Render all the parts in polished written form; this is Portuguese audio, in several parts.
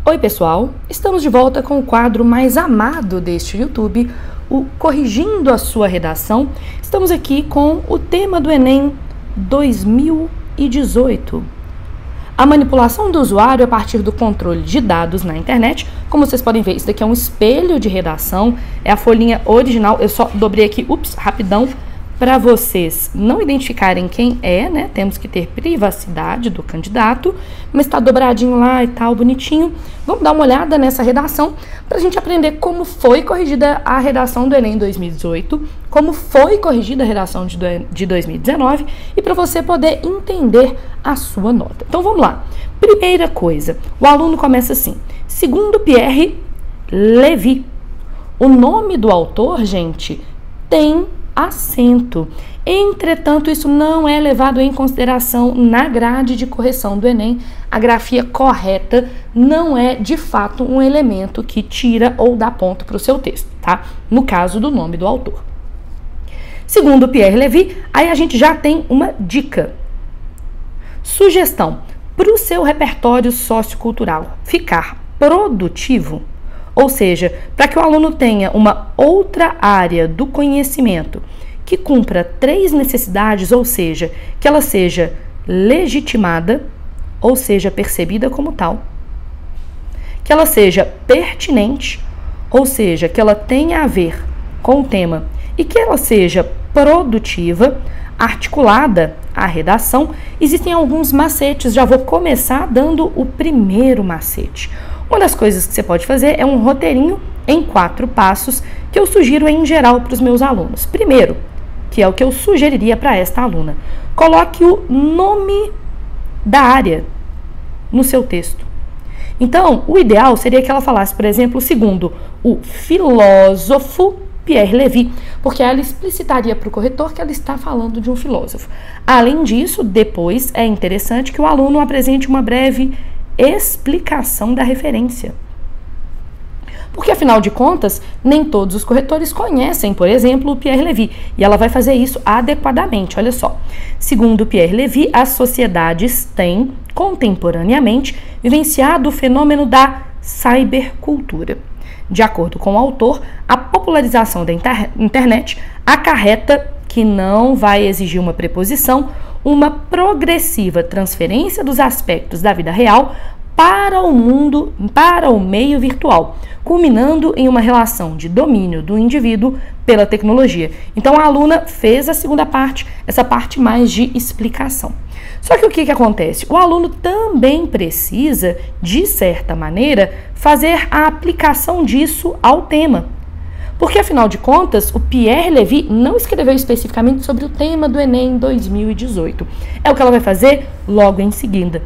Oi pessoal, estamos de volta com o quadro mais amado deste YouTube, o Corrigindo a Sua Redação. Estamos aqui com o tema do Enem 2018. A manipulação do usuário a partir do controle de dados na internet. Como vocês podem ver, isso daqui é um espelho de redação, é a folhinha original, eu só dobrei aqui, rapidão, para vocês não identificarem quem é, né? Temos que ter privacidade do candidato, mas tá dobradinho lá e tal, bonitinho. Vamos dar uma olhada nessa redação para a gente aprender como foi corrigida a redação do Enem 2018, como foi corrigida a redação de 2019 e para você poder entender a sua nota. Então vamos lá. Primeira coisa, o aluno começa assim: segundo Pierre Levy. O nome do autor, gente, tem acento. Entretanto, isso não é levado em consideração na grade de correção do Enem. A grafia correta não é, de fato, um elemento que tira ou dá ponto para o seu texto, tá? No caso do nome do autor. Segundo Pierre Levy, aí a gente já tem uma dica. Sugestão: para o seu repertório sociocultural ficar produtivo, ou seja, para que o aluno tenha uma outra área do conhecimento que cumpra 3 necessidades, ou seja, que ela seja legitimada, ou seja, percebida como tal, que ela seja pertinente, ou seja, que ela tenha a ver com o tema, e que ela seja produtiva, articulada a redação. Existem alguns macetes, já vou começar dando o primeiro macete. Uma das coisas que você pode fazer é um roteirinho em 4 passos que eu sugiro em geral para os meus alunos. Primeiro, que é o que eu sugeriria para esta aluna, coloque o nome da área no seu texto. Então, o ideal seria que ela falasse, por exemplo, segundo o filósofo Pierre Levy, porque ela explicitaria para o corretor que ela está falando de um filósofo. Além disso, depois é interessante que o aluno apresente uma breve explicação da referência. Porque, afinal de contas, nem todos os corretores conhecem, por exemplo, o Pierre Levy, e ela vai fazer isso adequadamente. Olha só, segundo Pierre Levy, as sociedades têm, contemporaneamente, vivenciado o fenômeno da cybercultura. De acordo com o autor, a popularização da internet acarreta, que não vai exigir uma preposição, uma progressiva transferência dos aspectos da vida real para o mundo, para o meio virtual, culminando em uma relação de domínio do indivíduo pela tecnologia. Então a aluna fez a segunda parte, essa parte mais de explicação. Só que o que acontece? O aluno também precisa, de certa maneira, fazer a aplicação disso ao tema. Porque, afinal de contas, o Pierre Levy não escreveu especificamente sobre o tema do Enem 2018. É o que ela vai fazer logo em seguida.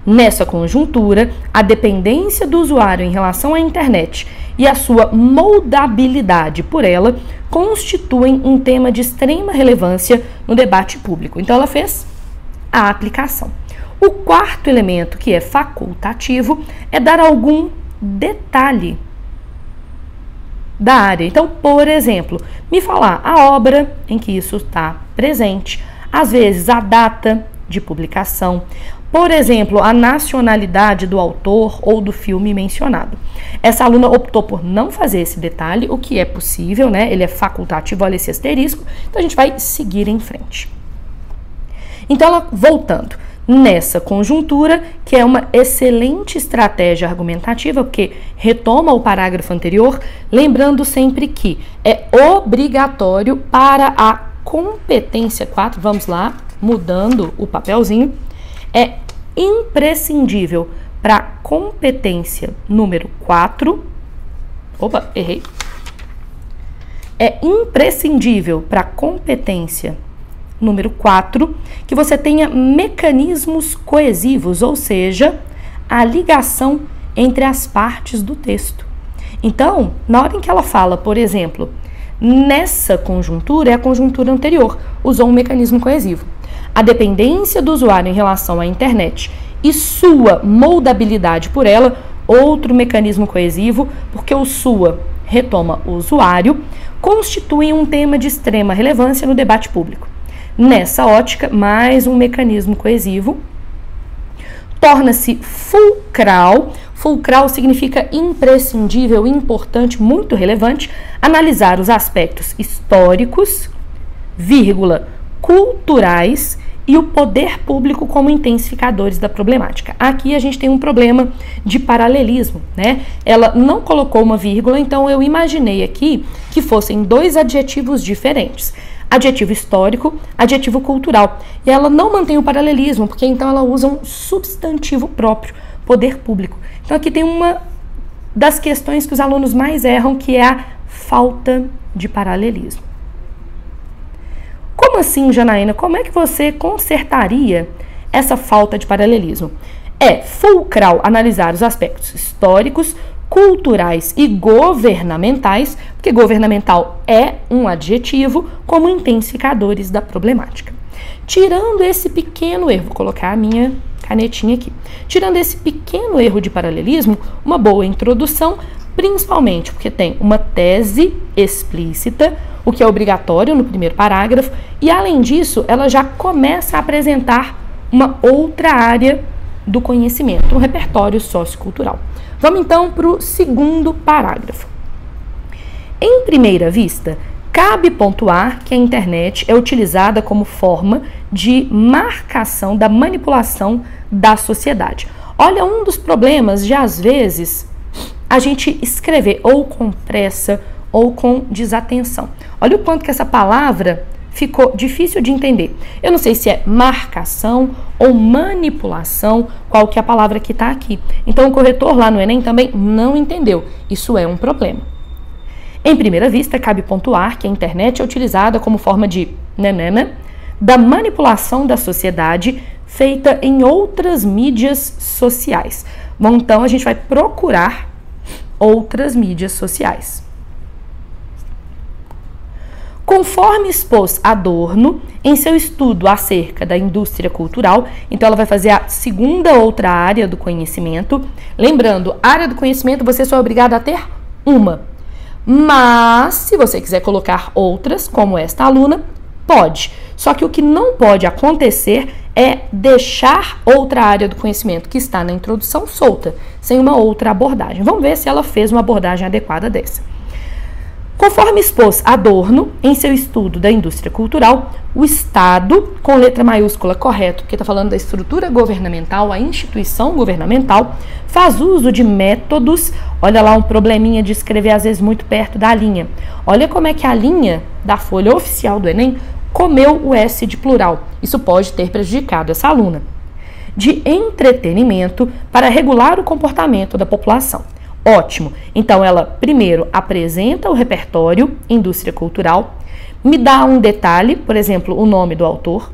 Nessa conjuntura, a dependência do usuário em relação à internet e a sua moldabilidade por ela constituem um tema de extrema relevância no debate público. Então, ela fez a aplicação. O quarto elemento, que é facultativo, é dar algum detalhe da área. Então, por exemplo, me falar a obra em que isso está presente, às vezes a data de publicação, por exemplo, a nacionalidade do autor ou do filme mencionado. Essa aluna optou por não fazer esse detalhe, o que é possível, né? Ele é facultativo, olha esse asterisco, então a gente vai seguir em frente. Então, ela, voltando, nessa conjuntura, que é uma excelente estratégia argumentativa, porque retoma o parágrafo anterior, lembrando sempre que é obrigatório para a competência 4, vamos lá, mudando o papelzinho, é imprescindível para a competência número 4, opa, errei, é imprescindível para a competência número 4, que você tenha mecanismos coesivos, ou seja, a ligação entre as partes do texto. Então, na hora em que ela fala, por exemplo, nessa conjuntura, é a conjuntura anterior, usou um mecanismo coesivo. A dependência do usuário em relação à internet e sua moldabilidade por ela, outro mecanismo coesivo, porque o sua retoma o usuário, constituem um tema de extrema relevância no debate público. Nessa ótica, mais um mecanismo coesivo torna-se fulcral. Fulcral significa imprescindível, importante, muito relevante, analisar os aspectos históricos, vírgula, culturais e o poder público como intensificadores da problemática. Aqui a gente tem um problema de paralelismo, né? Ela não colocou uma vírgula, então eu imaginei aqui que fossem dois adjetivos diferentes. Adjetivo histórico, adjetivo cultural. E ela não mantém o paralelismo, porque então ela usa um substantivo próprio, poder público. Então aqui tem uma das questões que os alunos mais erram, que é a falta de paralelismo. Como assim, Janaína? Como é que você consertaria essa falta de paralelismo? É fulcral analisar os aspectos históricos, culturais e governamentais, porque governamental é um adjetivo, como intensificadores da problemática. Tirando esse pequeno erro, vou colocar a minha canetinha aqui. Tirando esse pequeno erro de paralelismo, uma boa introdução, principalmente porque tem uma tese explícita, o que é obrigatório no primeiro parágrafo, e além disso, ela já começa a apresentar uma outra área do conhecimento, um repertório sociocultural. Vamos então para o segundo parágrafo. Em primeira vista, cabe pontuar que a internet é utilizada como forma de marcação da manipulação da sociedade. Olha, um dos problemas de, às vezes, a gente escrever ou com pressa ou com desatenção. Olha o quanto que essa palavra ficou difícil de entender. Eu não sei se é marcação ou manipulação, qual que é a palavra que está aqui. Então o corretor lá no Enem também não entendeu. Isso é um problema. Em primeira vista, cabe pontuar que a internet é utilizada como forma de da manipulação da sociedade feita em outras mídias sociais. Bom, então a gente vai procurar outras mídias sociais. Conforme expôs Adorno em seu estudo acerca da indústria cultural, então ela vai fazer a segunda outra área do conhecimento. Lembrando, área do conhecimento você só é obrigado a ter uma. Mas, se você quiser colocar outras, como esta aluna, pode. Só que o que não pode acontecer é deixar outra área do conhecimento que está na introdução solta, sem uma outra abordagem. Vamos ver se ela fez uma abordagem adequada dessa. Conforme expôs Adorno em seu estudo da indústria cultural, o Estado, com letra maiúscula, correto, porque está falando da estrutura governamental, a instituição governamental, faz uso de métodos, olha lá um probleminha de escrever às vezes muito perto da linha. Olha como é que a linha da folha oficial do Enem comeu o S de plural. Isso pode ter prejudicado essa aluna. De entretenimento para regular o comportamento da população. Ótimo. Então, ela primeiro apresenta o repertório, indústria cultural, me dá um detalhe, por exemplo, o nome do autor,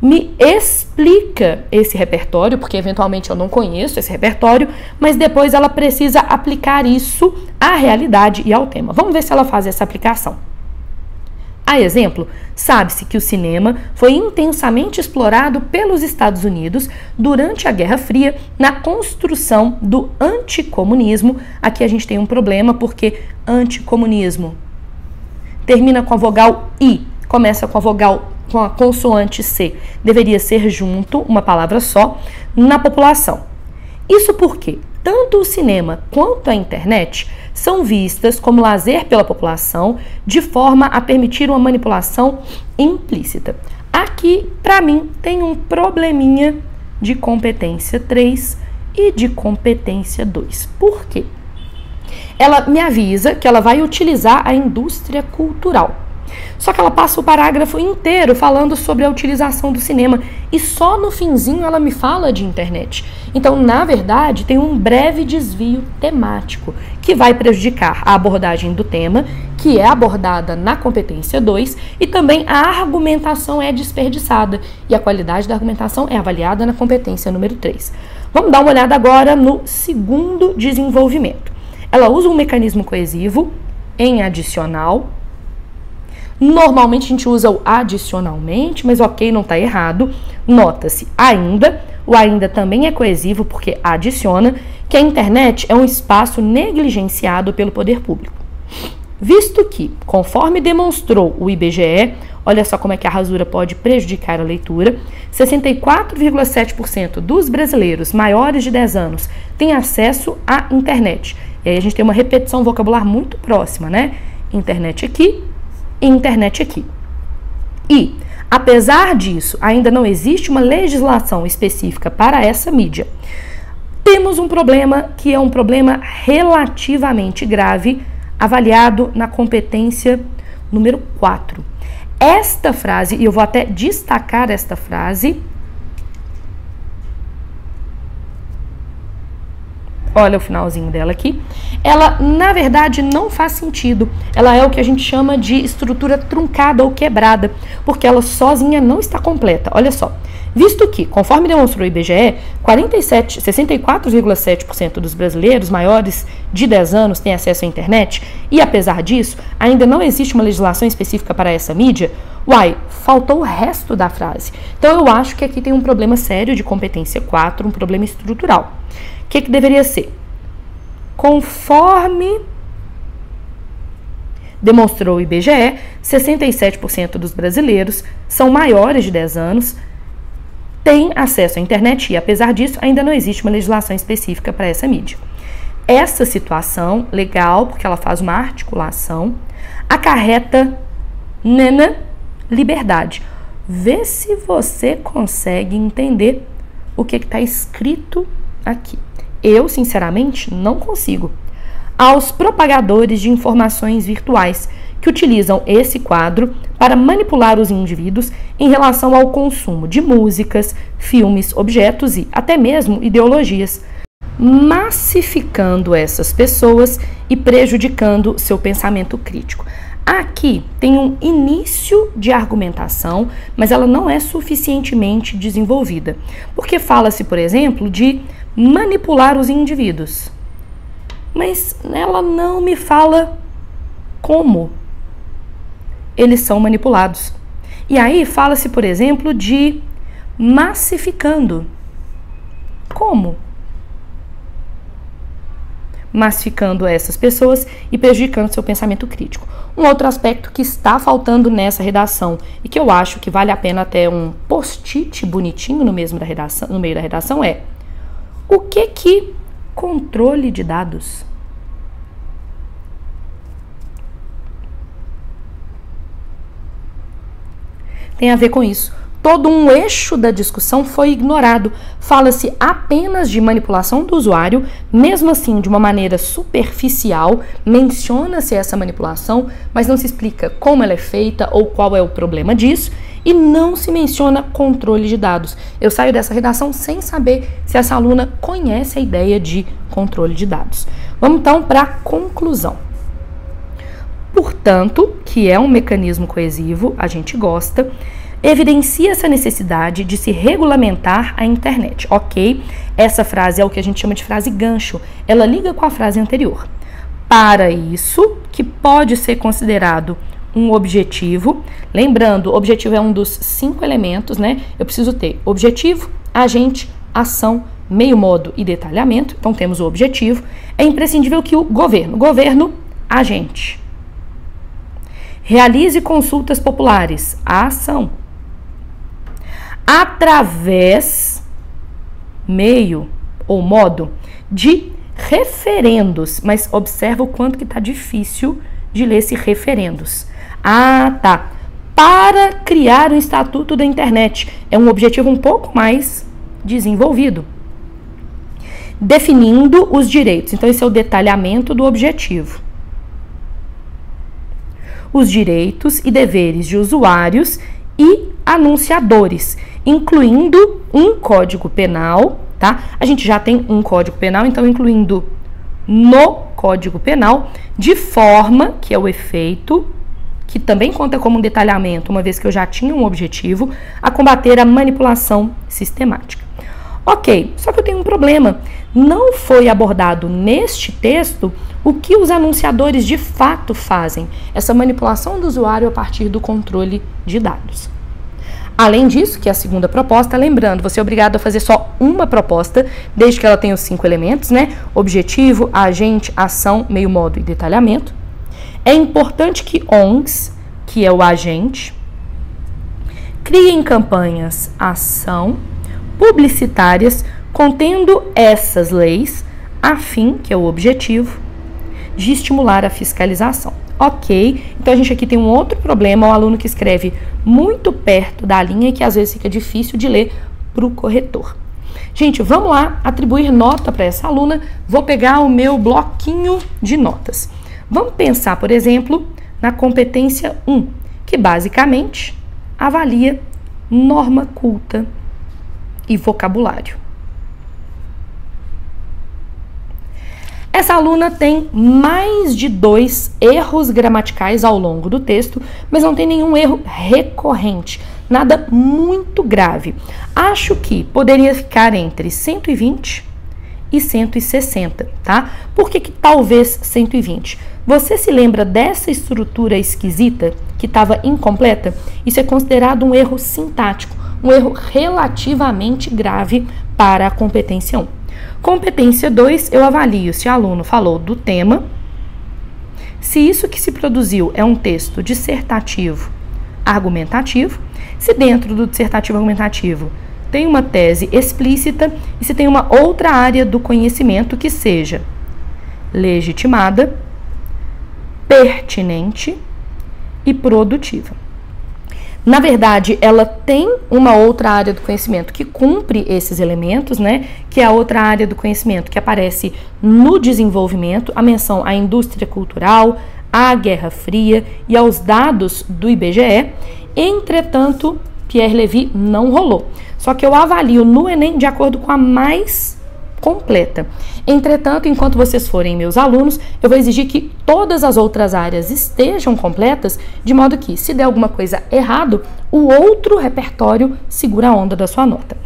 me explica esse repertório, porque eventualmente eu não conheço esse repertório, mas depois ela precisa aplicar isso à realidade e ao tema. Vamos ver se ela faz essa aplicação. A exemplo, sabe-se que o cinema foi intensamente explorado pelos Estados Unidos durante a Guerra Fria na construção do anticomunismo. Aqui a gente tem um problema porque anticomunismo termina com a vogal I, começa com a vogal com a consoante C. Deveria ser junto, uma palavra só, na população. Isso porque tanto o cinema quanto a internet são vistas como lazer pela população, de forma a permitir uma manipulação implícita. Aqui, para mim, tem um probleminha de competência 3 e de competência 2. Por quê? Ela me avisa que ela vai utilizar a indústria cultural. Só que ela passa o parágrafo inteiro falando sobre a utilização do cinema e só no finzinho ela me fala de internet. Então, na verdade, tem um breve desvio temático que vai prejudicar a abordagem do tema, que é abordada na competência 2, e também a argumentação é desperdiçada e a qualidade da argumentação é avaliada na competência número 3. Vamos dar uma olhada agora no segundo desenvolvimento. Ela usa um mecanismo coesivo em adicional. Normalmente a gente usa o adicionalmente, mas ok, não está errado. Nota-se ainda, o ainda também é coesivo porque adiciona, que a internet é um espaço negligenciado pelo poder público. Visto que, conforme demonstrou o IBGE, olha só como é que a rasura pode prejudicar a leitura, 64,7% dos brasileiros maiores de 10 anos têm acesso à internet. E aí a gente tem uma repetição vocabular muito próxima, né? Internet aqui e internet aqui. E, apesar disso, ainda não existe uma legislação específica para essa mídia. Temos um problema que é um problema relativamente grave, avaliado na competência número 4. Esta frase, e eu vou até destacar esta frase, olha o finalzinho dela aqui, ela na verdade não faz sentido, ela é o que a gente chama de estrutura truncada ou quebrada, porque ela sozinha não está completa, olha só. Visto que, conforme demonstrou o IBGE, 64,7% dos brasileiros maiores de 10 anos têm acesso à internet e, apesar disso, ainda não existe uma legislação específica para essa mídia, faltou o resto da frase. Então, eu acho que aqui tem um problema sério de competência 4, um problema estrutural. O que deveria ser? Conforme demonstrou o IBGE, 67% dos brasileiros são maiores de 10 anos, tem acesso à internet e, apesar disso, ainda não existe uma legislação específica para essa mídia. Essa situação, legal, porque ela faz uma articulação, acarreta liberdade. Vê se você consegue entender o que está escrito aqui. Eu, sinceramente, não consigo. Aos propagadores de informações virtuais que utilizam esse quadro para manipular os indivíduos em relação ao consumo de músicas, filmes, objetos e até mesmo ideologias, massificando essas pessoas e prejudicando seu pensamento crítico. Aqui tem um início de argumentação, mas ela não é suficientemente desenvolvida, porque fala-se, por exemplo, de manipular os indivíduos, mas ela não me fala como eles são manipulados. E aí fala-se, por exemplo, de massificando. Como? Massificando essas pessoas e prejudicando seu pensamento crítico. Um outro aspecto que está faltando nessa redação e que eu acho que vale a pena até um post-it bonitinho no meio da redação é: o que controle de dados? Tem a ver com isso. Todo um eixo da discussão foi ignorado. Fala-se apenas de manipulação do usuário, mesmo assim de uma maneira superficial, menciona-se essa manipulação, mas não se explica como ela é feita ou qual é o problema disso, e não se menciona controle de dados. Eu saio dessa redação sem saber se essa aluna conhece a ideia de controle de dados. Vamos então para a conclusão. Portanto, que é um mecanismo coesivo, a gente gosta, evidencia essa necessidade de se regulamentar a internet, ok? Essa frase é o que a gente chama de frase gancho, ela liga com a frase anterior. Para isso, que pode ser considerado um objetivo, lembrando, o objetivo é um dos 5 elementos, né? Eu preciso ter objetivo, agente, ação, meio modo e detalhamento, então temos o objetivo. É imprescindível que o governo, agente, realize consultas populares, a ação, através, meio ou modo, de referendos. Mas observa o quanto que está difícil de ler esse referendos. Ah, tá. Para criar o Estatuto da Internet. É um objetivo um pouco mais desenvolvido. Definindo os direitos. Então, esse é o detalhamento do objetivo. Os direitos e deveres de usuários e anunciadores, incluindo um código penal, tá? A gente já tem um código penal, então incluindo no código penal, de forma que é o efeito, que também conta como um detalhamento, uma vez que eu já tinha um objetivo, a combater a manipulação sistemática. Ok, só que eu tenho um problema. Não foi abordado neste texto o que os anunciadores de fato fazem, essa manipulação do usuário a partir do controle de dados. Além disso, que é a segunda proposta, lembrando, você é obrigado a fazer só uma proposta, desde que ela tenha os 5 elementos, né? Objetivo, agente, ação, meio modo e detalhamento. É importante que ONGs, que é o agente, criem campanhas ação publicitárias contendo essas leis a fim, que é o objetivo, de estimular a fiscalização. Ok, então a gente aqui tem um outro problema, o aluno que escreve muito perto da linha e que às vezes fica difícil de ler para o corretor. Gente, vamos lá atribuir nota para essa aluna. Vou pegar o meu bloquinho de notas. Vamos pensar, por exemplo, na competência 1, que basicamente avalia norma culta e vocabulário. Essa aluna tem mais de 2 erros gramaticais ao longo do texto, mas não tem nenhum erro recorrente, nada muito grave. Acho que poderia ficar entre 120 e 160, tá? Por que talvez 120? Você se lembra dessa estrutura esquisita que estava incompleta? Isso é considerado um erro sintático, um erro relativamente grave para a competência 1. Competência 2, eu avalio se o aluno falou do tema, se isso que se produziu é um texto dissertativo argumentativo, se dentro do dissertativo argumentativo tem uma tese explícita e se tem uma outra área do conhecimento que seja legitimada, pertinente e produtiva. Na verdade, ela tem uma outra área do conhecimento que cumpre esses elementos, né? Que é a outra área do conhecimento que aparece no desenvolvimento, a menção à indústria cultural, à Guerra Fria e aos dados do IBGE. Entretanto, Pierre Levy não rolou. Só que eu avalio no Enem de acordo com a mais completa. Entretanto, enquanto vocês forem meus alunos, eu vou exigir que todas as outras áreas estejam completas, de modo que, se der alguma coisa errado, o outro repertório segura a onda da sua nota.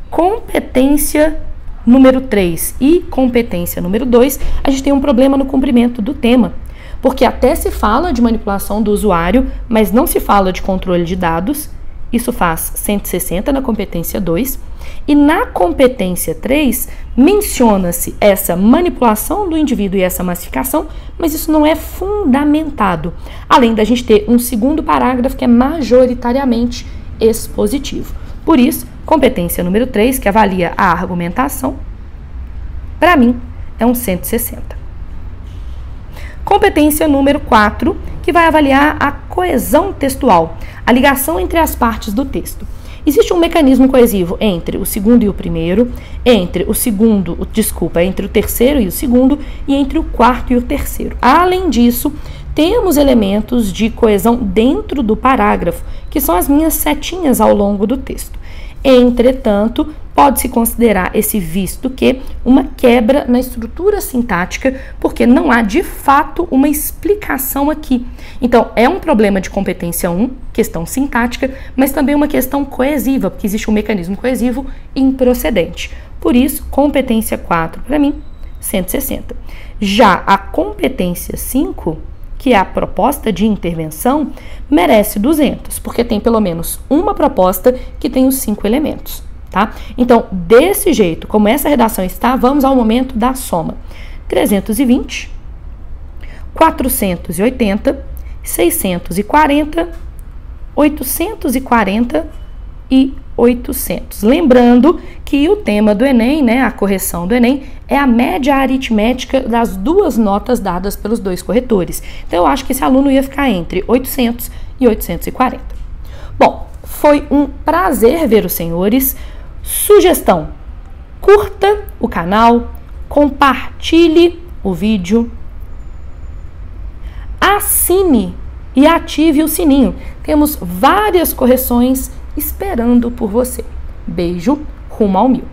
Competência número 3 e competência número 2, a gente tem um problema no cumprimento do tema, porque até se fala de manipulação do usuário, mas não se fala de controle de dados. Isso faz 160 na competência 2. E na competência 3, menciona-se essa manipulação do indivíduo e essa massificação, mas isso não é fundamentado. Além da gente ter um segundo parágrafo que é majoritariamente expositivo. Por isso, competência número 3, que avalia a argumentação, para mim, é um 160. Competência número 4, que vai avaliar a coesão textual, a ligação entre as partes do texto. Existe um mecanismo coesivo entre o segundo e o primeiro, entre o terceiro e o segundo, e entre o quarto e o terceiro. Além disso, temos elementos de coesão dentro do parágrafo, que são as minhas setinhas ao longo do texto. Entretanto, pode-se considerar esse visto que uma quebra na estrutura sintática, porque não há de fato uma explicação aqui. Então, é um problema de competência 1, questão sintática, mas também uma questão coesiva, porque existe um mecanismo coesivo improcedente. Por isso, competência 4, para mim, 160. Já a competência 5, que é a proposta de intervenção, merece 200, porque tem pelo menos uma proposta que tem os 5 elementos, tá? Então, desse jeito, como essa redação está, vamos ao momento da soma. 320, 480, 640, 840 e 800. Lembrando que o tema do Enem, né, a correção do Enem, é a média aritmética das duas notas dadas pelos dois corretores. Então, eu acho que esse aluno ia ficar entre 800 e 840. Bom, foi um prazer ver os senhores. Sugestão: curta o canal, compartilhe o vídeo, assine e ative o sininho. Temos várias correções esperando por você. Beijo, rumo ao 1000.